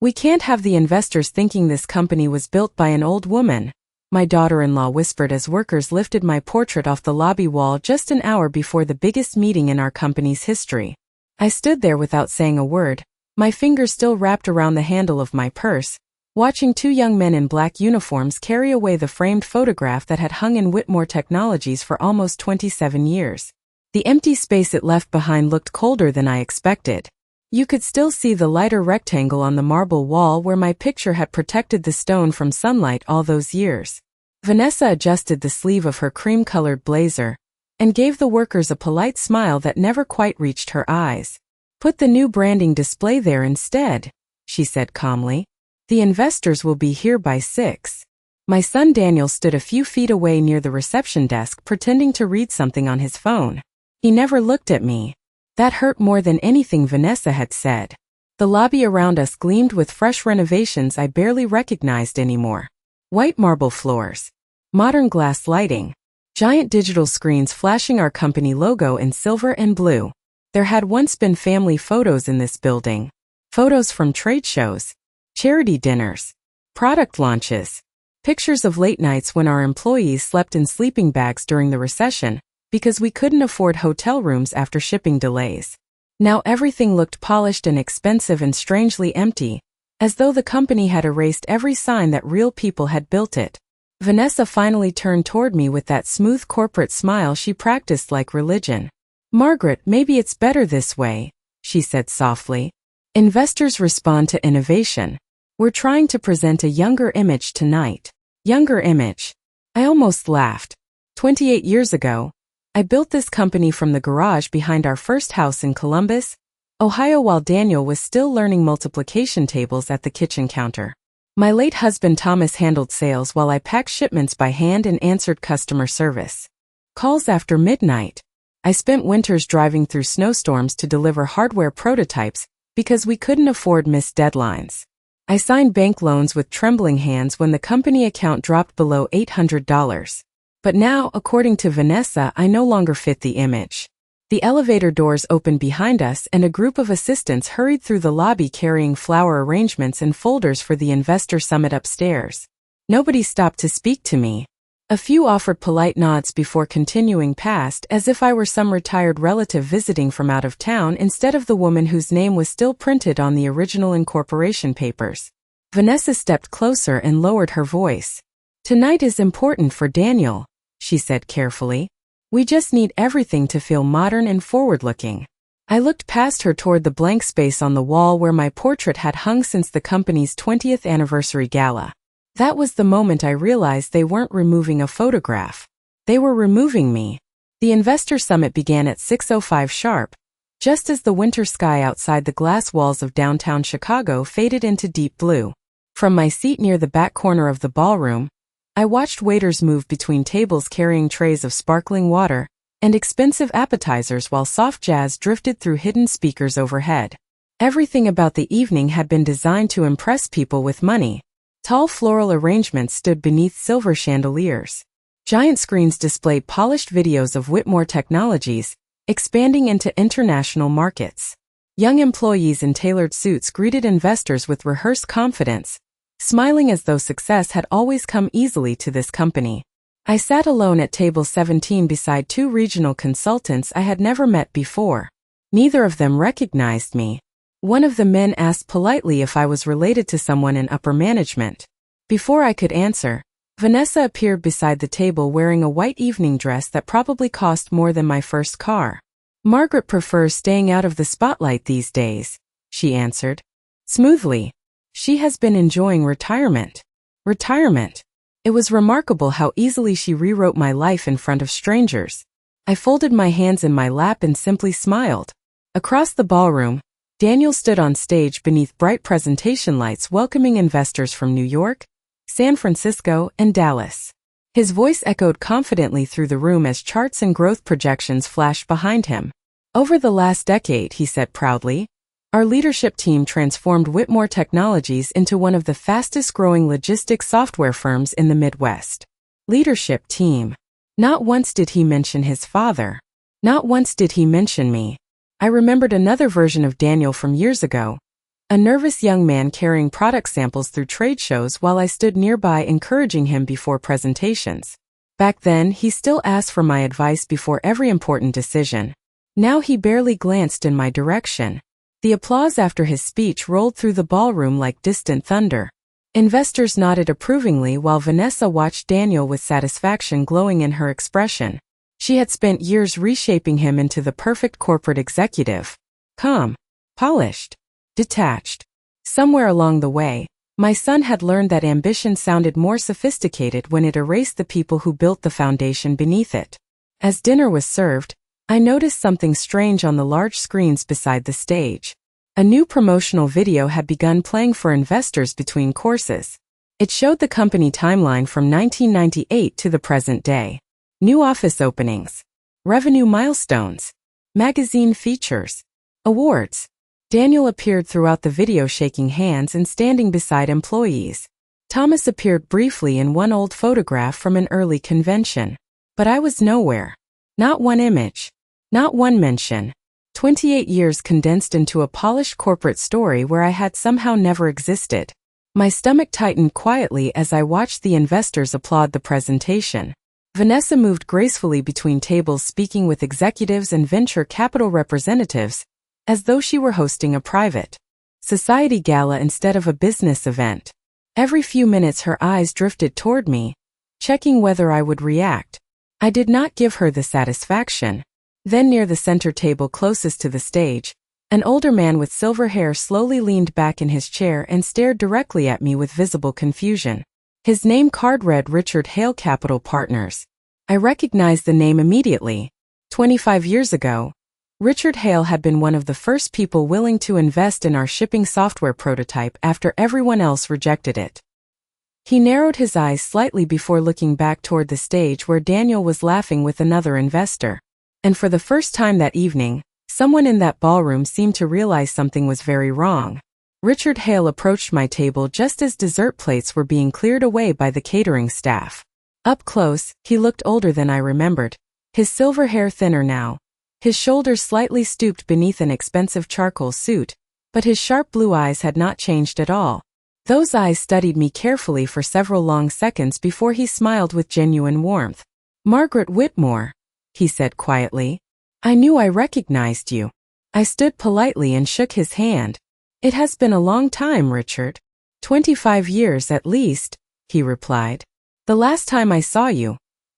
We can't have the investors thinking this company was built by an old woman, my daughter-in-law whispered as workers lifted my portrait off the lobby wall just an hour before the biggest meeting in our company's history. I stood there without saying a word, my fingers still wrapped around the handle of my purse, watching two young men in black uniforms carry away the framed photograph that had hung in Whitmore Technologies for almost 27 years. The empty space it left behind looked colder than I expected. You could still see the lighter rectangle on the marble wall where my picture had protected the stone from sunlight all those years. Vanessa adjusted the sleeve of her cream-colored blazer and gave the workers a polite smile that never quite reached her eyes. "Put the new branding display there instead," she said calmly. "The investors will be here by 6. My son Daniel stood a few feet away near the reception desk pretending to read something on his phone. He never looked at me. That hurt more than anything Vanessa had said. The lobby around us gleamed with fresh renovations I barely recognized anymore. White marble floors, modern glass lighting, giant digital screens flashing our company logo in silver and blue. There had once been family photos in this building. Photos from trade shows, charity dinners, product launches, pictures of late nights when our employees slept in sleeping bags during the recession, because we couldn't afford hotel rooms after shipping delays. Now everything looked polished and expensive and strangely empty, as though the company had erased every sign that real people had built it. Vanessa finally turned toward me with that smooth corporate smile she practiced like religion. "Margaret, maybe it's better this way," she said softly. "Investors respond to innovation. We're trying to present a younger image tonight." Younger image. I almost laughed. 28 years ago, I built this company from the garage behind our first house in Columbus, Ohio, while Daniel was still learning multiplication tables at the kitchen counter. My late husband Thomas handled sales while I packed shipments by hand and answered customer service calls after midnight. I spent winters driving through snowstorms to deliver hardware prototypes because we couldn't afford missed deadlines. I signed bank loans with trembling hands when the company account dropped below $800. But now, according to Vanessa, I no longer fit the image. The elevator doors opened behind us and a group of assistants hurried through the lobby carrying flower arrangements and folders for the investor summit upstairs. Nobody stopped to speak to me. A few offered polite nods before continuing past as if I were some retired relative visiting from out of town instead of the woman whose name was still printed on the original incorporation papers. Vanessa stepped closer and lowered her voice. "Tonight is important for Daniel," she said carefully. "We just need everything to feel modern and forward-looking." I looked past her toward the blank space on the wall where my portrait had hung since the company's 20th anniversary gala. That was the moment I realized they weren't removing a photograph. They were removing me. The investor summit began at 6:05 sharp, just as the winter sky outside the glass walls of downtown Chicago faded into deep blue. From my seat near the back corner of the ballroom, I watched waiters move between tables carrying trays of sparkling water and expensive appetizers while soft jazz drifted through hidden speakers overhead. Everything about the evening had been designed to impress people with money. Tall floral arrangements stood beneath silver chandeliers. Giant screens displayed polished videos of Whitmore Technologies, expanding into international markets. Young employees in tailored suits greeted investors with rehearsed confidence, smiling as though success had always come easily to this company. I sat alone at table 17 beside two regional consultants I had never met before. Neither of them recognized me. One of the men asked politely if I was related to someone in upper management. Before I could answer, Vanessa appeared beside the table wearing a white evening dress that probably cost more than my first car. "Margaret prefers staying out of the spotlight these days," she answered smoothly. "She has been enjoying retirement." Retirement. It was remarkable how easily she rewrote my life in front of strangers. I folded my hands in my lap and simply smiled. Across the ballroom, Daniel stood on stage beneath bright presentation lights welcoming investors from New York, San Francisco, and Dallas. His voice echoed confidently through the room as charts and growth projections flashed behind him. "Over the last decade," he said proudly, "our leadership team transformed Whitmore Technologies into one of the fastest-growing logistics software firms in the Midwest." Leadership team. Not once did he mention his father. Not once did he mention me. I remembered another version of Daniel from years ago, A nervous young man carrying product samples through trade shows while I stood nearby encouraging him before presentations. Back then, he still asked for my advice before every important decision. Now he barely glanced in my direction. The applause after his speech rolled through the ballroom like distant thunder. Investors nodded approvingly while Vanessa watched Daniel with satisfaction glowing in her expression. She had spent years reshaping him into the perfect corporate executive. Calm, polished, detached. Somewhere along the way, my son had learned that ambition sounded more sophisticated when it erased the people who built the foundation beneath it. As dinner was served, I noticed something strange on the large screens beside the stage. A new promotional video had begun playing for investors between courses. It showed the company timeline from 1998 to the present day. New office openings, revenue milestones, magazine features, awards. Daniel appeared throughout the video shaking hands and standing beside employees. Thomas appeared briefly in one old photograph from an early convention. But I was nowhere. Not one image. Not one mention. 28 years condensed into a polished corporate story where I had somehow never existed. My stomach tightened quietly as I watched the investors applaud the presentation. Vanessa moved gracefully between tables speaking with executives and venture capital representatives, as though she were hosting a private society gala instead of a business event. Every few minutes her eyes drifted toward me, checking whether I would react. I did not give her the satisfaction. Then near the center table closest to the stage, an older man with silver hair slowly leaned back in his chair and stared directly at me with visible confusion. His name card read Richard Hale Capital Partners. I recognized the name immediately. 25 years ago, Richard Hale had been one of the first people willing to invest in our shipping software prototype after everyone else rejected it. He narrowed his eyes slightly before looking back toward the stage where Daniel was laughing with another investor. And for the first time that evening, someone in that ballroom seemed to realize something was very wrong. Richard Hale approached my table just as dessert plates were being cleared away by the catering staff. Up close, he looked older than I remembered, his silver hair thinner now, his shoulders slightly stooped beneath an expensive charcoal suit, but his sharp blue eyes had not changed at all. Those eyes studied me carefully for several long seconds before he smiled with genuine warmth. "Margaret Whitmore," he said quietly. "I knew I recognized you." I stood politely and shook his hand. "It has been a long time, Richard. 25 years at least," he replied. "The last time I saw you,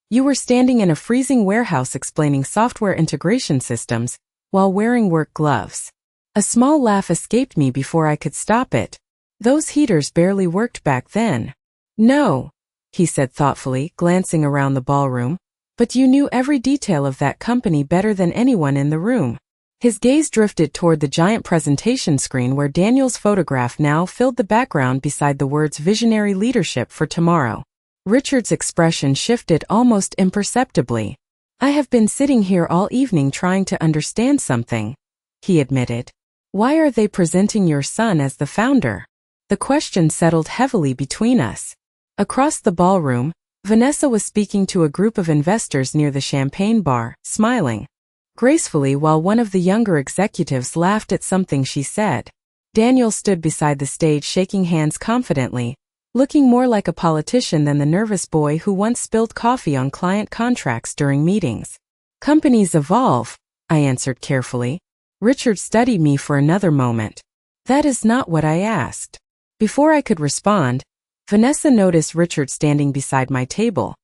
you were standing in a freezing warehouse explaining software integration systems while wearing work gloves." A small laugh escaped me before I could stop it. "Those heaters barely worked back then." "No," he said thoughtfully, glancing around the ballroom. "But you knew every detail of that company better than anyone in the room." His gaze drifted toward the giant presentation screen where Daniel's photograph now filled the background beside the words "Visionary Leadership for Tomorrow." Richard's expression shifted almost imperceptibly. "I have been sitting here all evening trying to understand something," he admitted. "Why are they presenting your son as the founder?" The question settled heavily between us. Across the ballroom, Vanessa was speaking to a group of investors near the champagne bar, smiling gracefully while one of the younger executives laughed at something she said. Daniel stood beside the stage shaking hands confidently, looking more like a politician than the nervous boy who once spilled coffee on client contracts during meetings. "Companies evolve," I answered carefully. Richard studied me for another moment. "That is not what I asked." Before I could respond, Vanessa noticed Richard standing beside my table.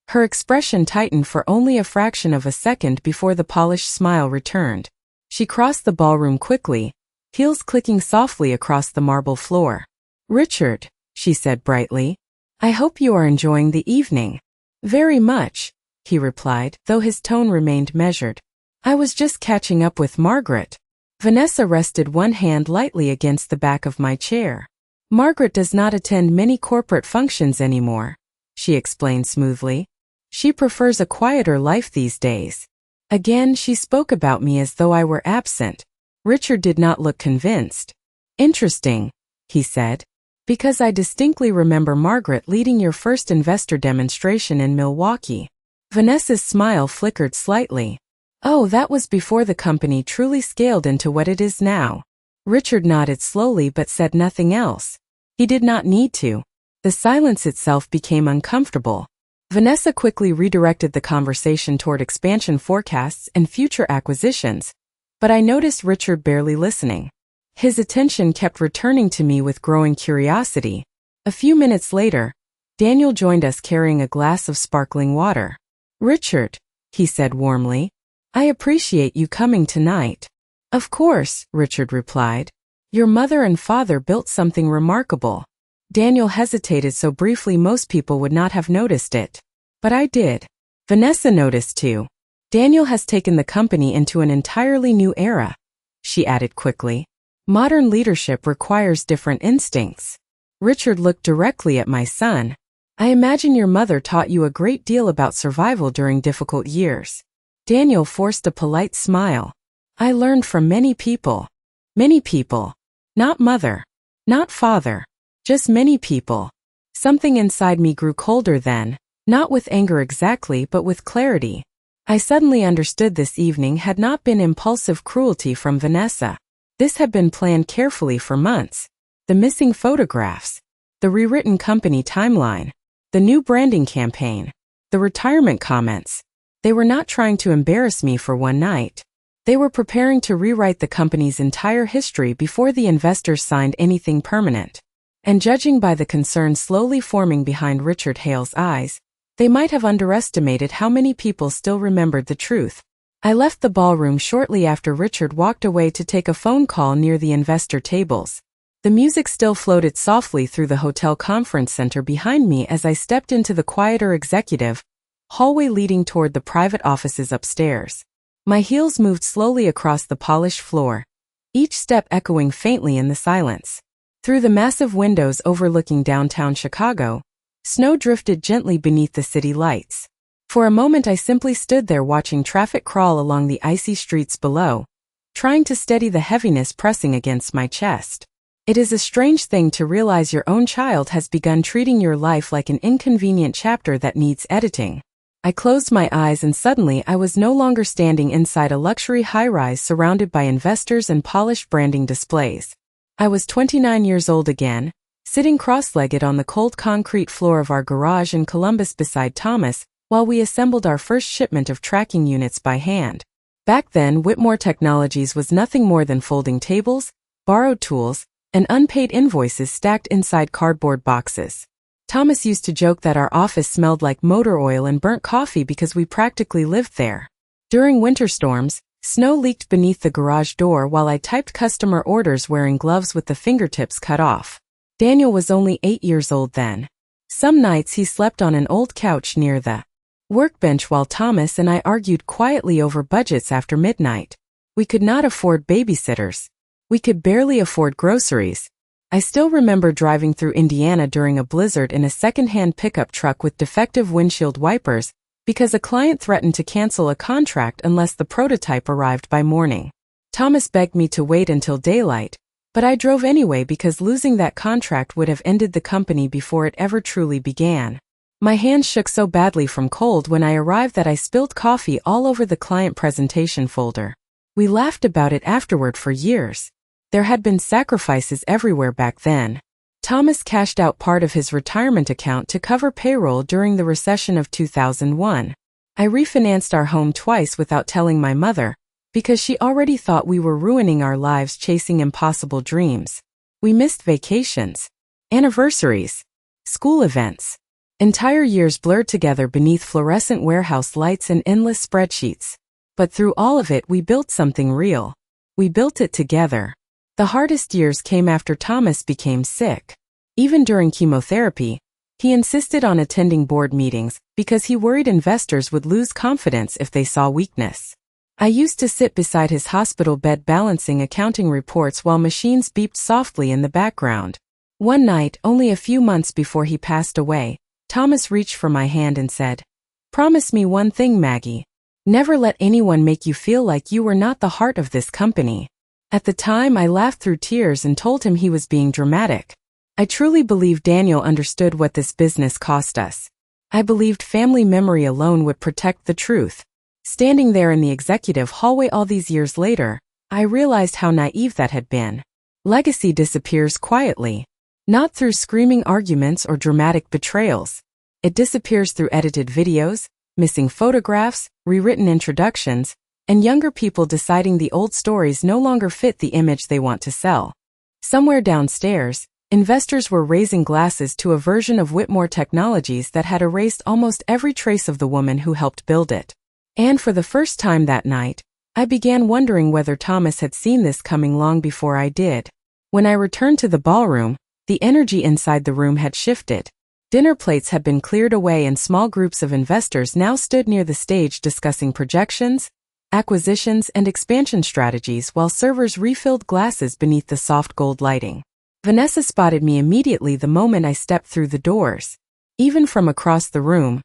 Her expression tightened for only a fraction of a second before the polished smile returned. She crossed the ballroom quickly, heels clicking softly across the marble floor. "Richard," she said brightly, "I hope you are enjoying the evening." "Very much," he replied, though his tone remained measured. "I was just catching up with Margaret." Vanessa rested one hand lightly against the back of my chair. "Margaret does not attend many corporate functions anymore," she explained smoothly. "She prefers a quieter life these days." Again, she spoke about me as though I were absent. Richard did not look convinced. "Interesting," he said, "because I distinctly remember Margaret leading your first investor demonstration in Milwaukee." Vanessa's smile flickered slightly. "Oh, that was before the company truly scaled into what it is now." Richard nodded slowly but said nothing else. He did not need to. The silence itself became uncomfortable. Vanessa quickly redirected the conversation toward expansion forecasts and future acquisitions, but I noticed Richard barely listening. His attention kept returning to me with growing curiosity. A few minutes later, Daniel joined us carrying a glass of sparkling water. "Richard," he said warmly, "I appreciate you coming tonight." "Of course," Richard replied. "Your mother and father built something remarkable." Daniel hesitated so briefly most people would not have noticed it. But I did. Vanessa noticed too. "Daniel has taken the company into an entirely new era," she added quickly. "Modern leadership requires different instincts." Richard looked directly at my son. "I imagine your mother taught you a great deal about survival during difficult years." Daniel forced a polite smile. "I learned from many people. Many people. Not mother. Not father. Just many people." Something inside me grew colder then, not with anger exactly but with clarity. I suddenly understood this evening had not been impulsive cruelty from Vanessa. This had been planned carefully for months. The missing photographs, the rewritten company timeline, the new branding campaign, the retirement comments. They were not trying to embarrass me for one night. They were preparing to rewrite the company's entire history before the investors signed anything permanent. And judging by the concern slowly forming behind Richard Hale's eyes, they might have underestimated how many people still remembered the truth. I left the ballroom shortly after Richard walked away to take a phone call near the investor tables. The music still floated softly through the hotel conference center behind me as I stepped into the quieter executive hallway leading toward the private offices upstairs. My heels moved slowly across the polished floor, each step echoing faintly in the silence. Through the massive windows overlooking downtown Chicago, snow drifted gently beneath the city lights. For a moment I simply stood there watching traffic crawl along the icy streets below, trying to steady the heaviness pressing against my chest. It is a strange thing to realize your own child has begun treating your life like an inconvenient chapter that needs editing. I closed my eyes and suddenly I was no longer standing inside a luxury high-rise surrounded by investors and polished branding displays. I was 29 years old again, sitting cross-legged on the cold concrete floor of our garage in Columbus beside Thomas, while we assembled our first shipment of tracking units by hand. Back then, Whitmore Technologies was nothing more than folding tables, borrowed tools, and unpaid invoices stacked inside cardboard boxes. Thomas used to joke that our office smelled like motor oil and burnt coffee because we practically lived there. During winter storms, snow leaked beneath the garage door while I typed customer orders wearing gloves with the fingertips cut off. Daniel was only 8 years old then. Some nights he slept on an old couch near the workbench while Thomas and I argued quietly over budgets after midnight. We could not afford babysitters. We could barely afford groceries. I still remember driving through Indiana during a blizzard in a second-hand pickup truck with defective windshield wipers because a client threatened to cancel a contract unless the prototype arrived by morning. Thomas begged me to wait until daylight, but I drove anyway because losing that contract would have ended the company before it ever truly began. My hands shook so badly from cold when I arrived that I spilled coffee all over the client presentation folder. We laughed about it afterward for years. There had been sacrifices everywhere back then. Thomas cashed out part of his retirement account to cover payroll during the recession of 2001. I refinanced our home twice without telling my mother, because she already thought we were ruining our lives chasing impossible dreams. We missed vacations, anniversaries, school events. Entire years blurred together beneath fluorescent warehouse lights and endless spreadsheets. But through all of it we built something real. We built it together. The hardest years came after Thomas became sick. Even during chemotherapy, he insisted on attending board meetings because he worried investors would lose confidence if they saw weakness. I used to sit beside his hospital bed balancing accounting reports while machines beeped softly in the background. One night, only a few months before he passed away, Thomas reached for my hand and said, "Promise me one thing, Maggie. Never let anyone make you feel like you were not the heart of this company." At the time I laughed through tears and told him he was being dramatic. I truly believed Daniel understood what this business cost us. I believed family memory alone would protect the truth. Standing there in the executive hallway all these years later, I realized how naive that had been. Legacy disappears quietly. Not through screaming arguments or dramatic betrayals. It disappears through edited videos, missing photographs, rewritten introductions, and younger people deciding the old stories no longer fit the image they want to sell. Somewhere downstairs, investors were raising glasses to a version of Whitmore Technologies that had erased almost every trace of the woman who helped build it. And for the first time that night, I began wondering whether Thomas had seen this coming long before I did. When I returned to the ballroom, the energy inside the room had shifted. Dinner plates had been cleared away and small groups of investors now stood near the stage discussing projections, acquisitions, and expansion strategies while servers refilled glasses beneath the soft gold lighting. Vanessa spotted me immediately the moment I stepped through the doors. Even from across the room,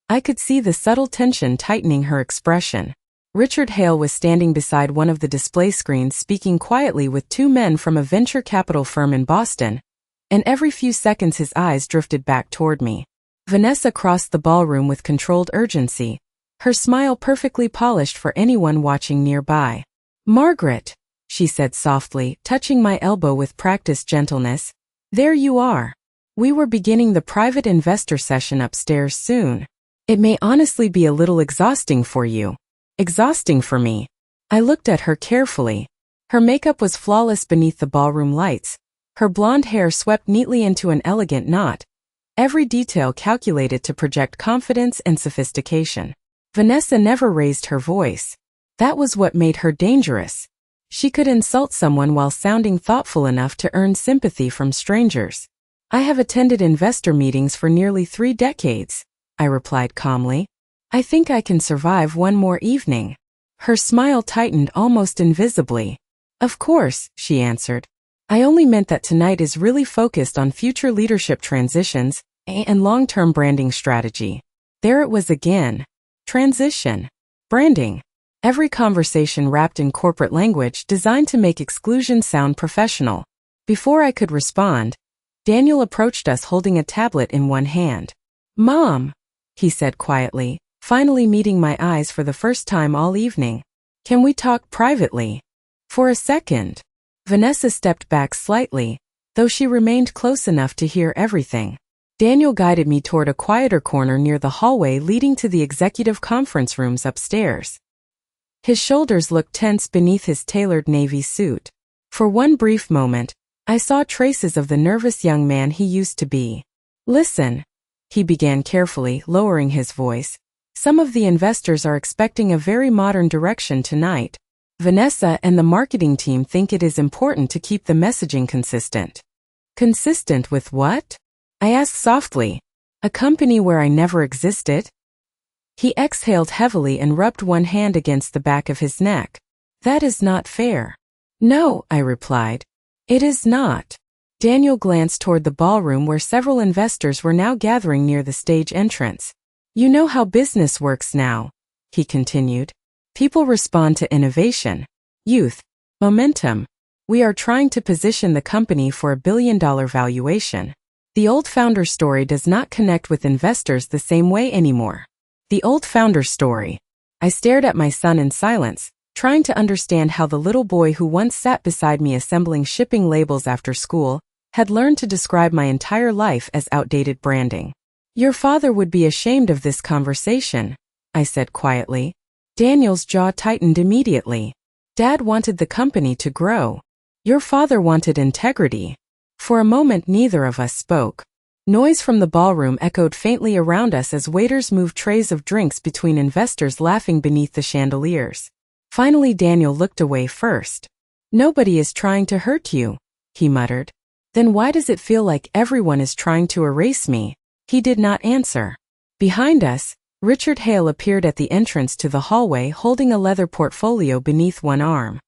I could see the subtle tension tightening her expression. Richard Hale was standing beside one of the display screens speaking quietly with two men from a venture capital firm in Boston, and every few seconds his eyes drifted back toward me. Vanessa crossed the ballroom with controlled urgency, her smile perfectly polished for anyone watching nearby. "Margaret," she said softly, touching my elbow with practiced gentleness, "there you are. We were beginning the private investor session upstairs soon. It may honestly be a little exhausting for you." Exhausting for me. I looked at her carefully. Her makeup was flawless beneath the ballroom lights, her blonde hair swept neatly into an elegant knot, every detail calculated to project confidence and sophistication. Vanessa never raised her voice. That was what made her dangerous. She could insult someone while sounding thoughtful enough to earn sympathy from strangers. "I have attended investor meetings for nearly 3 decades, I replied calmly. "I think I can survive one more evening." Her smile tightened almost invisibly. "Of course," she answered. "I only meant that tonight is really focused on future leadership transitions and long-term branding strategy." There it was again. Transition. Branding. Every conversation wrapped in corporate language designed to make exclusion sound professional. Before I could respond, Daniel approached us holding a tablet in one hand. "Mom," he said quietly, finally meeting my eyes for the first time all evening. "Can we talk privately?" For a second, Vanessa stepped back slightly, though she remained close enough to hear everything. Daniel guided me toward a quieter corner near the hallway leading to the executive conference rooms upstairs. His shoulders looked tense beneath his tailored navy suit. For one brief moment, I saw traces of the nervous young man he used to be. "Listen," he began carefully, lowering his voice. "Some of the investors are expecting a very modern direction tonight. Vanessa and the marketing team think it is important to keep the messaging consistent." "Consistent with what?" I asked softly. "A company where I never existed?" He exhaled heavily and rubbed one hand against the back of his neck. "That is not fair." "No," I replied. "It is not." Daniel glanced toward the ballroom where several investors were now gathering near the stage entrance. "You know how business works now," he continued. "People respond to innovation, youth, momentum. We are trying to position the company for a billion-dollar valuation. The old founder story does not connect with investors the same way anymore." The old founder story. I stared at my son in silence, trying to understand how the little boy who once sat beside me assembling shipping labels after school had learned to describe my entire life as outdated branding. "Your father would be ashamed of this conversation," I said quietly. Daniel's jaw tightened immediately. "Dad wanted the company to grow. Your father wanted integrity." For a moment neither of us spoke. Noise from the ballroom echoed faintly around us as waiters moved trays of drinks between investors laughing beneath the chandeliers. Finally Daniel looked away first. "Nobody is trying to hurt you," he muttered. "Then why does it feel like everyone is trying to erase me?" He did not answer. Behind us, Richard Hale appeared at the entrance to the hallway holding a leather portfolio beneath one arm.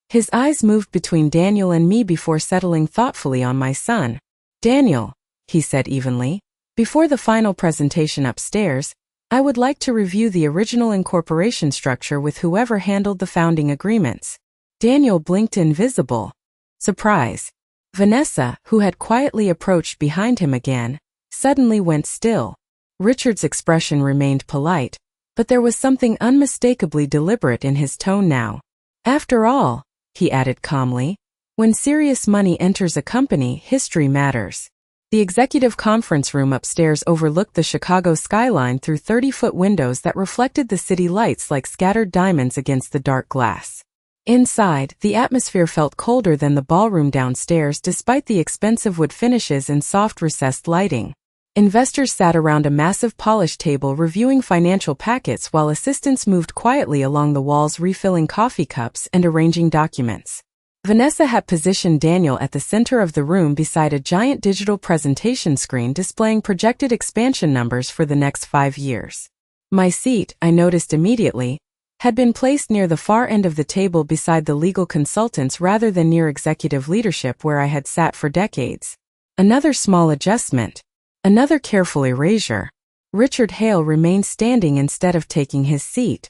His eyes moved between Daniel and me before settling thoughtfully on my son. "Daniel," he said evenly, "before the final presentation upstairs, I would like to review the original incorporation structure with whoever handled the founding agreements." Daniel blinked in visible surprise. Vanessa, who had quietly approached behind him again, suddenly went still. Richard's expression remained polite, but there was something unmistakably deliberate in his tone now. "After all," he added calmly, When serious money enters a company, history matters. The executive conference room upstairs overlooked the Chicago skyline through 30-foot windows that reflected the city lights like scattered diamonds against the dark glass. Inside, the atmosphere felt colder than the ballroom downstairs despite the expensive wood finishes and soft recessed lighting. Investors sat around a massive polished table reviewing financial packets while assistants moved quietly along the walls refilling coffee cups and arranging documents. Vanessa had positioned Daniel at the center of the room beside a giant digital presentation screen displaying projected expansion numbers for the next 5 years. My seat, I noticed immediately, had been placed near the far end of the table beside the legal consultants rather than near executive leadership where I had sat for decades. Another small adjustment. Another careful erasure. Richard Hale remained standing instead of taking his seat.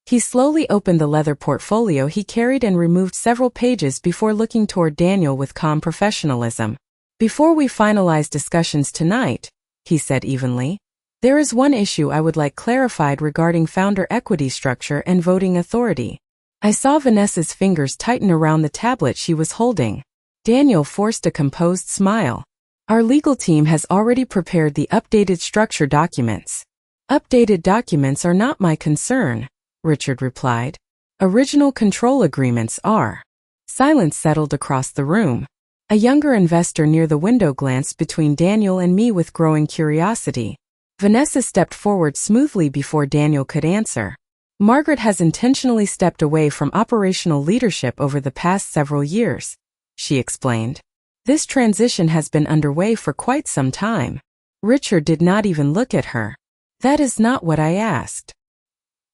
He slowly opened the leather portfolio he carried and removed several pages before looking toward Daniel with calm professionalism. "Before we finalize discussions tonight," he said evenly, "there is one issue I would like clarified regarding founder equity structure and voting authority." I saw Vanessa's fingers tighten around the tablet she was holding. Daniel forced a composed smile. "Our legal team has already prepared the updated structure documents." "Updated documents are not my concern," Richard replied. "Original control agreements are." Silence settled across the room. A younger investor near the window glanced between Daniel and me with growing curiosity. Vanessa stepped forward smoothly before Daniel could answer. "Margaret has intentionally stepped away from operational leadership over the past several years," she explained. "This transition has been underway for quite some time." Richard did not even look at her. "That is not what I asked."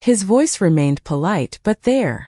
His voice remained polite, but there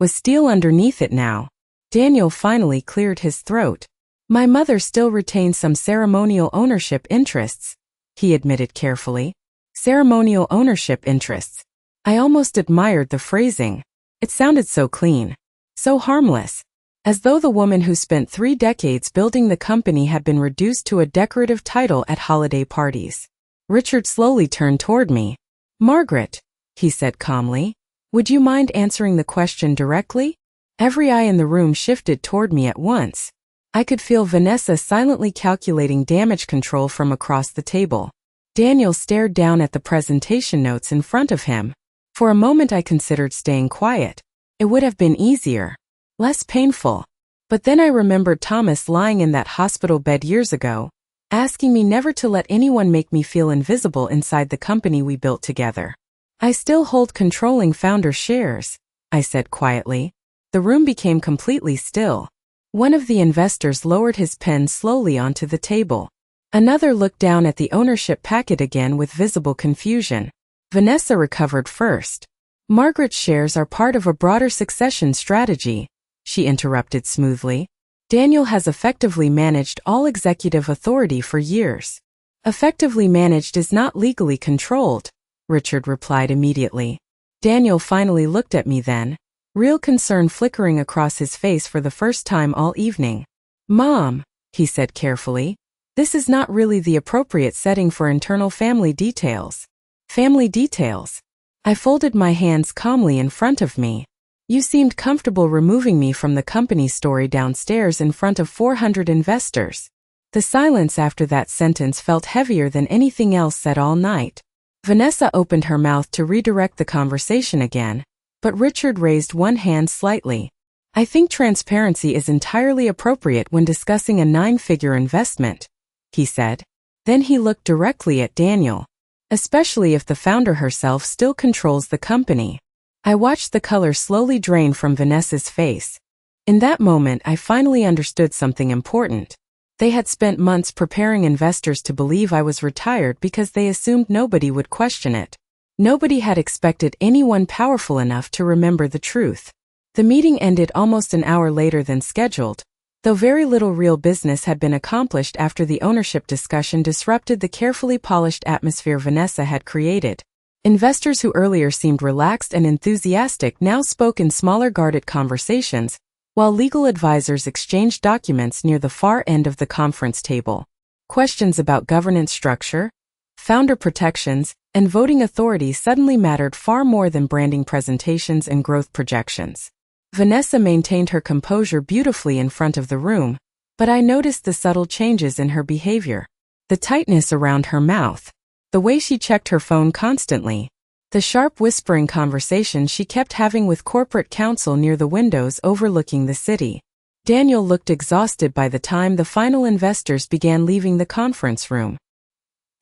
was steel underneath it now. Daniel finally cleared his throat. "My mother still retains some ceremonial ownership interests," he admitted carefully. Ceremonial ownership interests. I almost admired the phrasing. It sounded so clean, so harmless, as though the woman who spent 3 decades building the company had been reduced to a decorative title at holiday parties. Richard slowly turned toward me. "Margaret," he said calmly, "would you mind answering the question directly?" Every eye in the room shifted toward me at once. I could feel Vanessa silently calculating damage control from across the table. Daniel stared down at the presentation notes in front of him. For a moment I considered staying quiet. It would have been easier, less painful. But then I remembered Thomas lying in that hospital bed years ago, asking me never to let anyone make me feel invisible inside the company we built together. "I still hold controlling founder shares," I said quietly. The room became completely still. One of the investors lowered his pen slowly onto the table. Another looked down at the ownership packet again with visible confusion. Vanessa recovered first. "Margaret's shares are part of a broader succession strategy," she interrupted smoothly. "Daniel has effectively managed all executive authority for years." "Effectively managed is not legally controlled," Richard replied immediately. Daniel finally looked at me then, real concern flickering across his face for the first time all evening. "Mom," he said carefully, "this is not really the appropriate setting for internal family details." "Family details?" I folded my hands calmly in front of me. "You seemed comfortable removing me from the company story downstairs in front of 400 investors." The silence after that sentence felt heavier than anything else said all night. Vanessa opened her mouth to redirect the conversation again, but Richard raised one hand slightly. "I think transparency is entirely appropriate when discussing a 9-figure investment," he said. Then he looked directly at Daniel. "Especially if the founder herself still controls the company." I watched the color slowly drain from Vanessa's face. In that moment, I finally understood something important. They had spent months preparing investors to believe I was retired because they assumed nobody would question it. Nobody had expected anyone powerful enough to remember the truth. The meeting ended almost an hour later than scheduled, though very little real business had been accomplished after the ownership discussion disrupted the carefully polished atmosphere Vanessa had created. Investors who earlier seemed relaxed and enthusiastic now spoke in smaller guarded conversations, while legal advisors exchanged documents near the far end of the conference table. Questions about governance structure, founder protections, and voting authority suddenly mattered far more than branding presentations and growth projections. Vanessa maintained her composure beautifully in front of the room, but I noticed the subtle changes in her behavior. The tightness around her mouth. The way she checked her phone constantly. The sharp whispering conversations she kept having with corporate counsel near the windows overlooking the city. Daniel looked exhausted by the time the final investors began leaving the conference room.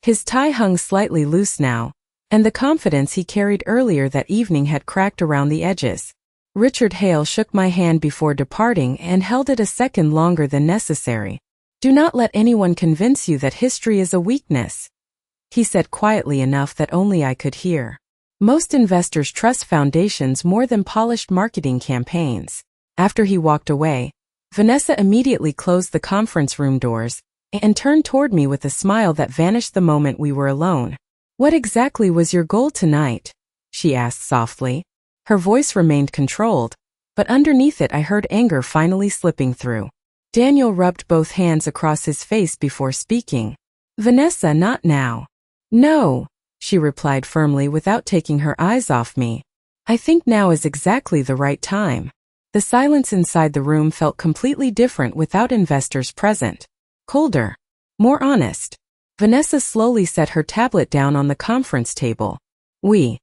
His tie hung slightly loose now, and the confidence he carried earlier that evening had cracked around the edges. Richard Hale shook my hand before departing and held it a second longer than necessary. "Do not let anyone convince you that history is a weakness," he said quietly enough that only I could hear. Most investors trust foundations more than polished marketing campaigns. After he walked away, Vanessa immediately closed the conference room doors and turned toward me with a smile that vanished the moment we were alone. "What exactly was your goal tonight?" she asked softly. Her voice remained controlled, but underneath it I heard anger finally slipping through. Daniel rubbed both hands across his face before speaking. "Vanessa, not now." "No," she replied firmly without taking her eyes off me. "I think now is exactly the right time." The silence inside the room felt completely different without investors present. Colder. More honest. Vanessa slowly set her tablet down on the conference table. "We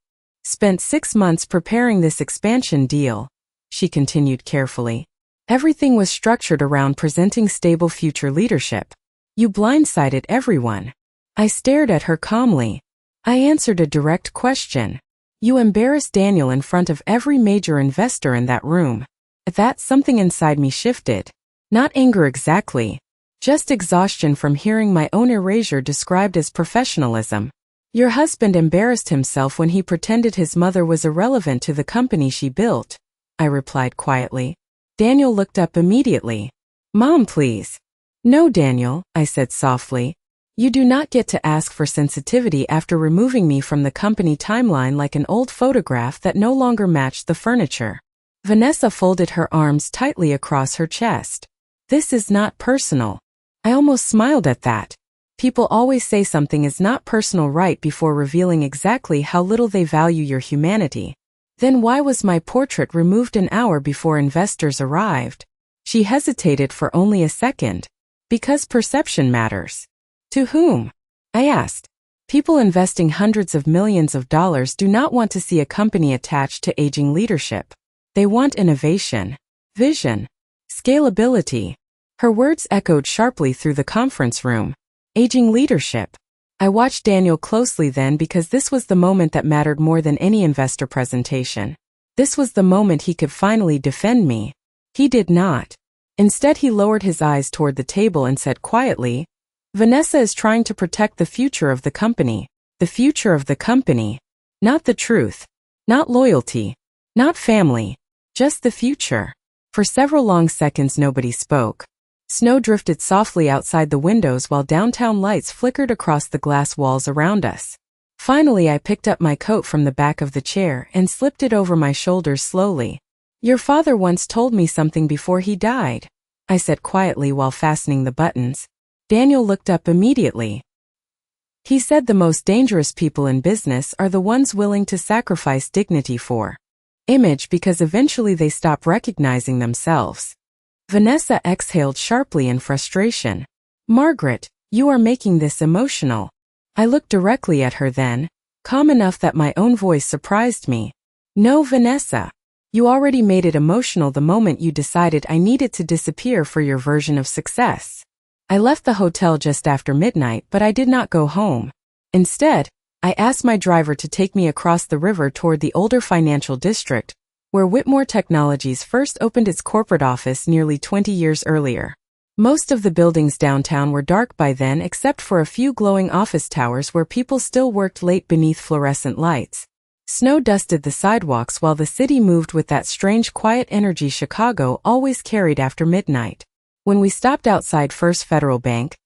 spent 6 months preparing this expansion deal," she continued carefully. "Everything was structured around presenting stable future leadership. You blindsided everyone." I stared at her calmly. I answered a direct question. "You embarrassed Daniel in front of every major investor in that room." At that, something inside me shifted. Not anger exactly. Just exhaustion from hearing my own erasure described as professionalism. "Your husband embarrassed himself when he pretended his mother was irrelevant to the company she built," I replied quietly. Daniel looked up immediately. "Mom, please." "No, Daniel," I said softly. "You do not get to ask for sensitivity after removing me from the company timeline like an old photograph that no longer matched the furniture." Vanessa folded her arms tightly across her chest. "This is not personal." I almost smiled at that. People always say something is not personal right before revealing exactly how little they value your humanity. Then why was my portrait removed an hour before investors arrived? She hesitated for only a second. "Because perception matters." "To whom?" I asked. "People investing hundreds of millions of dollars do not want to see a company attached to aging leadership. They want innovation, vision, scalability." Her words echoed sharply through the conference room. Aging leadership. I watched Daniel closely then because this was the moment that mattered more than any investor presentation. This was the moment he could finally defend me. He did not. Instead, he lowered his eyes toward the table and said quietly, "Vanessa is trying to protect the future of the company. The future of the company. Not the truth. Not loyalty. Not family. Just the future." For several long seconds nobody spoke. Snow drifted softly outside the windows while downtown lights flickered across the glass walls around us. Finally, I picked up my coat from the back of the chair and slipped it over my shoulders slowly. "Your father once told me something before he died," I said quietly while fastening the buttons. Daniel looked up immediately. "He said the most dangerous people in business are the ones willing to sacrifice dignity for image because eventually they stop recognizing themselves." Vanessa exhaled sharply in frustration. "Margaret, you are making this emotional." I looked directly at her then, calm enough that my own voice surprised me. "No, Vanessa. You already made it emotional the moment you decided I needed to disappear for your version of success." I left the hotel just after midnight, but I did not go home. Instead, I asked my driver to take me across the river toward the older financial district, where Whitmore Technologies first opened its corporate office nearly 20 years earlier. Most of the buildings downtown were dark by then except for a few glowing office towers where people still worked late beneath fluorescent lights. Snow dusted the sidewalks while the city moved with that strange quiet energy Chicago always carried after midnight. When we stopped outside First Federal Bank,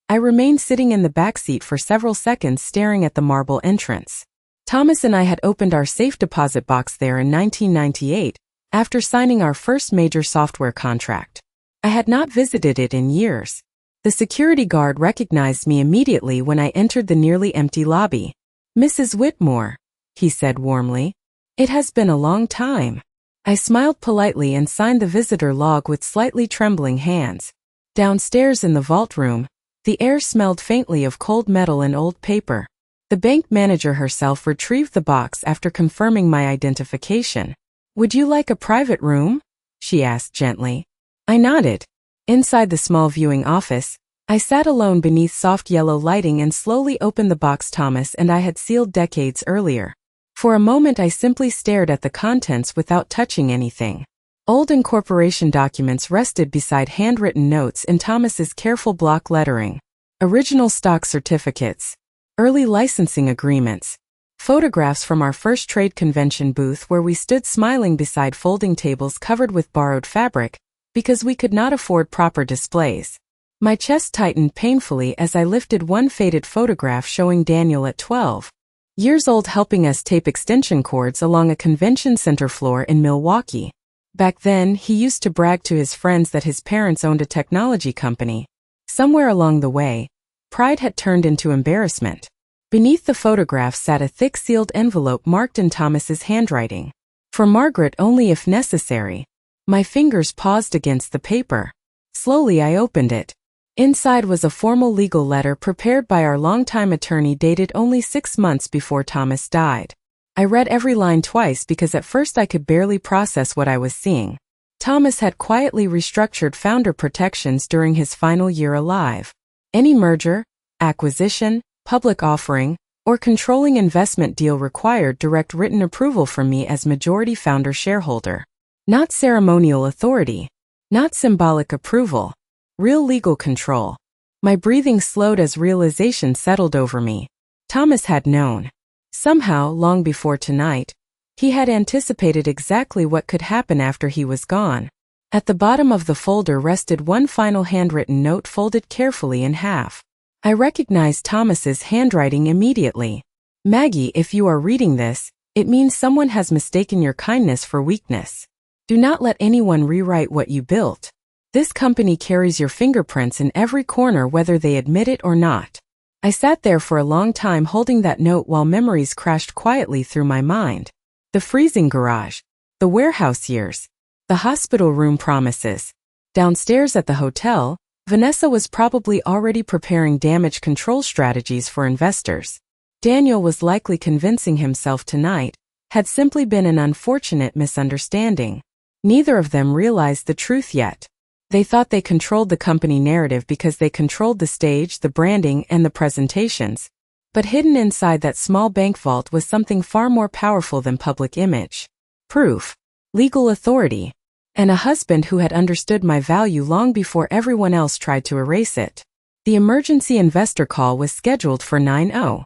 I remained sitting in the backseat for several seconds staring at the marble entrance. Thomas and I had opened our safe deposit box there in 1998, after signing our first major software contract. I had not visited it in years. The security guard recognized me immediately when I entered the nearly empty lobby. "Mrs. Whitmore," he said warmly. "It has been a long time." I smiled politely and signed the visitor log with slightly trembling hands. Downstairs in the vault room, the air smelled faintly of cold metal and old paper. The bank manager herself retrieved the box after confirming my identification. "Would you like a private room?" she asked gently. I nodded. Inside the small viewing office, I sat alone beneath soft yellow lighting and slowly opened the box Thomas and I had sealed decades earlier. For a moment I simply stared at the contents without touching anything. Old incorporation documents rested beside handwritten notes in Thomas's careful block lettering. Original stock certificates. Early licensing agreements. Photographs from our first trade convention booth where we stood smiling beside folding tables covered with borrowed fabric, because we could not afford proper displays. My chest tightened painfully as I lifted one faded photograph showing Daniel at 12 years old helping us tape extension cords along a convention center floor in Milwaukee. Back then, he used to brag to his friends that his parents owned a technology company. Somewhere along the way, pride had turned into embarrassment. Beneath the photograph sat a thick sealed envelope marked in Thomas's handwriting. "For Margaret only if necessary." My fingers paused against the paper. Slowly I opened it. Inside was a formal legal letter prepared by our longtime attorney dated only 6 months before Thomas died. I read every line twice because at first I could barely process what I was seeing. Thomas had quietly restructured founder protections during his final year alive. Any merger, acquisition, public offering, or controlling investment deal required direct written approval from me as majority founder shareholder. Not ceremonial authority. Not symbolic approval. Real legal control. My breathing slowed as realization settled over me. Thomas had known. Somehow, long before tonight, he had anticipated exactly what could happen after he was gone. At the bottom of the folder rested one final handwritten note folded carefully in half. I recognized Thomas's handwriting immediately. "Maggie, if you are reading this, it means someone has mistaken your kindness for weakness. Do not let anyone rewrite what you built. This company carries your fingerprints in every corner whether they admit it or not." I sat there for a long time holding that note while memories crashed quietly through my mind. The freezing garage. The warehouse years. The hospital room promises. Downstairs at the hotel, Vanessa was probably already preparing damage control strategies for investors. Daniel was likely convincing himself tonight had simply been an unfortunate misunderstanding. Neither of them realized the truth yet. They thought they controlled the company narrative because they controlled the stage, the branding, and the presentations. But hidden inside that small bank vault was something far more powerful than public image. Proof. Legal authority. And a husband who had understood my value long before everyone else tried to erase it. The emergency investor call was scheduled for 9:00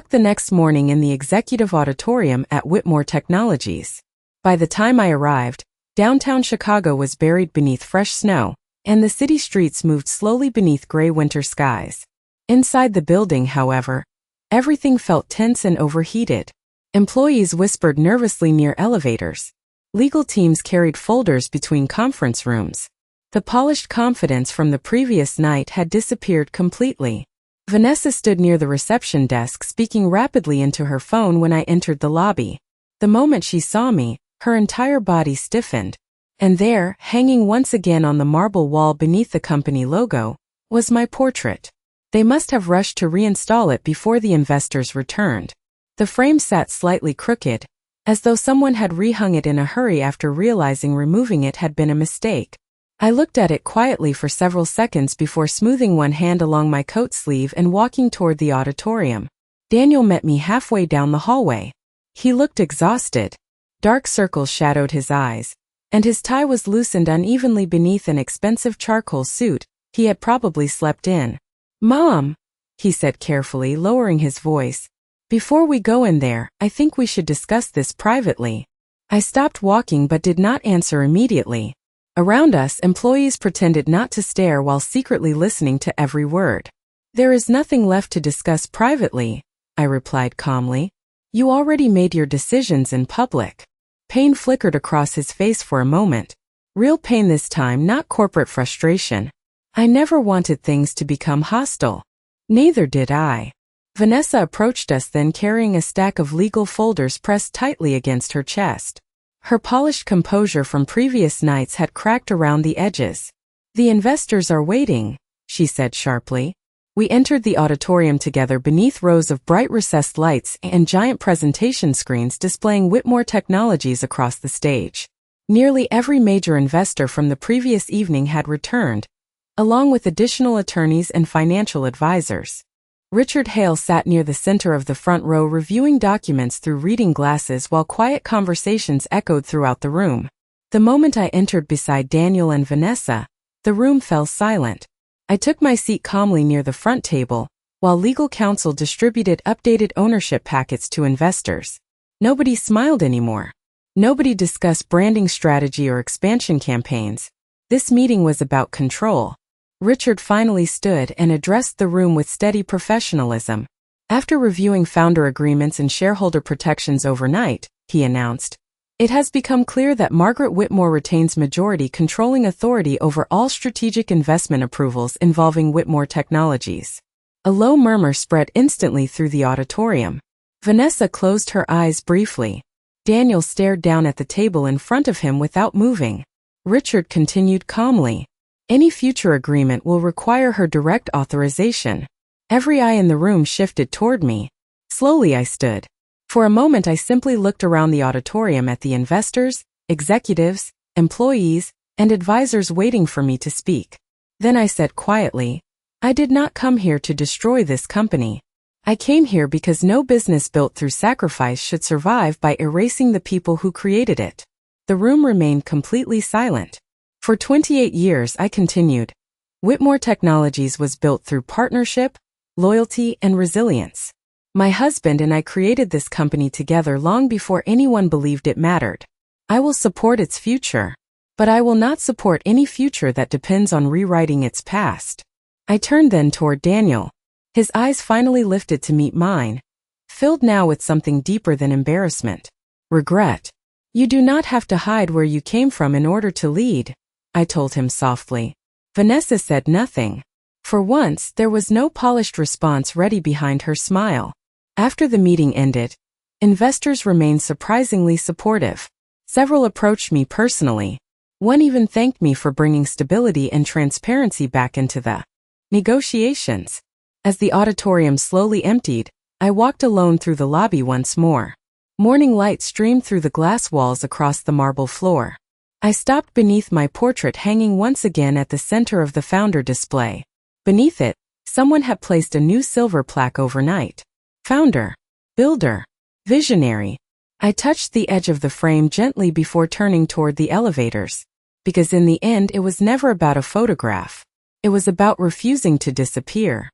the next morning in the executive auditorium at Whitmore Technologies. By the time I arrived, downtown Chicago was buried beneath fresh snow, and the city streets moved slowly beneath gray winter skies. Inside the building, however, everything felt tense and overheated. Employees whispered nervously near elevators. Legal teams carried folders between conference rooms. The polished confidence from the previous night had disappeared completely. Vanessa stood near the reception desk speaking rapidly into her phone when I entered the lobby. The moment she saw me, her entire body stiffened. And there, hanging once again on the marble wall beneath the company logo, was my portrait. They must have rushed to reinstall it before the investors returned. The frame sat slightly crooked, as though someone had rehung it in a hurry after realizing removing it had been a mistake. I looked at it quietly for several seconds before smoothing one hand along my coat sleeve and walking toward the auditorium. Daniel met me halfway down the hallway. He looked exhausted. Dark circles shadowed his eyes, and his tie was loosened unevenly beneath an expensive charcoal suit he had probably slept in. "Mom," he said carefully, lowering his voice, "before we go in there, I think we should discuss this privately." I stopped walking but did not answer immediately. Around us, employees pretended not to stare while secretly listening to every word. "There is nothing left to discuss privately," I replied calmly. "You already made your decisions in public." Pain flickered across his face for a moment. Real pain this time, not corporate frustration. I never wanted things to become hostile. Neither did I. Vanessa approached us then carrying a stack of legal folders pressed tightly against her chest. Her polished composure from previous nights had cracked around the edges. "The investors are waiting," she said sharply. We entered the auditorium together beneath rows of bright recessed lights and giant presentation screens displaying Whitmore technologies across the stage. Nearly every major investor from the previous evening had returned, along with additional attorneys and financial advisors. Richard Hale sat near the center of the front row reviewing documents through reading glasses while quiet conversations echoed throughout the room. The moment I entered beside Daniel and Vanessa, the room fell silent. I took my seat calmly near the front table, while legal counsel distributed updated ownership packets to investors. Nobody smiled anymore. Nobody discussed branding strategy or expansion campaigns. This meeting was about control. Richard finally stood and addressed the room with steady professionalism. After reviewing founder agreements and shareholder protections overnight, he announced, "It has become clear that Margaret Whitmore retains majority controlling authority over all strategic investment approvals involving Whitmore Technologies." A low murmur spread instantly through the auditorium. Vanessa closed her eyes briefly. Daniel stared down at the table in front of him without moving. Richard continued calmly, "Any future agreement will require her direct authorization." Every eye in the room shifted toward me. Slowly I stood. For a moment I simply looked around the auditorium at the investors, executives, employees, and advisors waiting for me to speak. Then I said quietly, "I did not come here to destroy this company. I came here because no business built through sacrifice should survive by erasing the people who created it." The room remained completely silent. For 28 years, I continued, Whitmore Technologies was built through partnership, loyalty, and resilience. My husband and I created this company together long before anyone believed it mattered. I will support its future, but I will not support any future that depends on rewriting its past. I turned then toward Daniel. His eyes finally lifted to meet mine, filled now with something deeper than embarrassment. Regret. "You do not have to hide where you came from in order to lead," I told him softly. Vanessa said nothing. For once, there was no polished response ready behind her smile. After the meeting ended, investors remained surprisingly supportive. Several approached me personally. One even thanked me for bringing stability and transparency back into the negotiations. As the auditorium slowly emptied, I walked alone through the lobby once more. Morning light streamed through the glass walls across the marble floor. I stopped beneath my portrait hanging once again at the center of the founder display. Beneath it, someone had placed a new silver plaque overnight. Founder, builder, visionary. I touched the edge of the frame gently before turning toward the elevators. Because in the end it was never about a photograph. It was about refusing to disappear.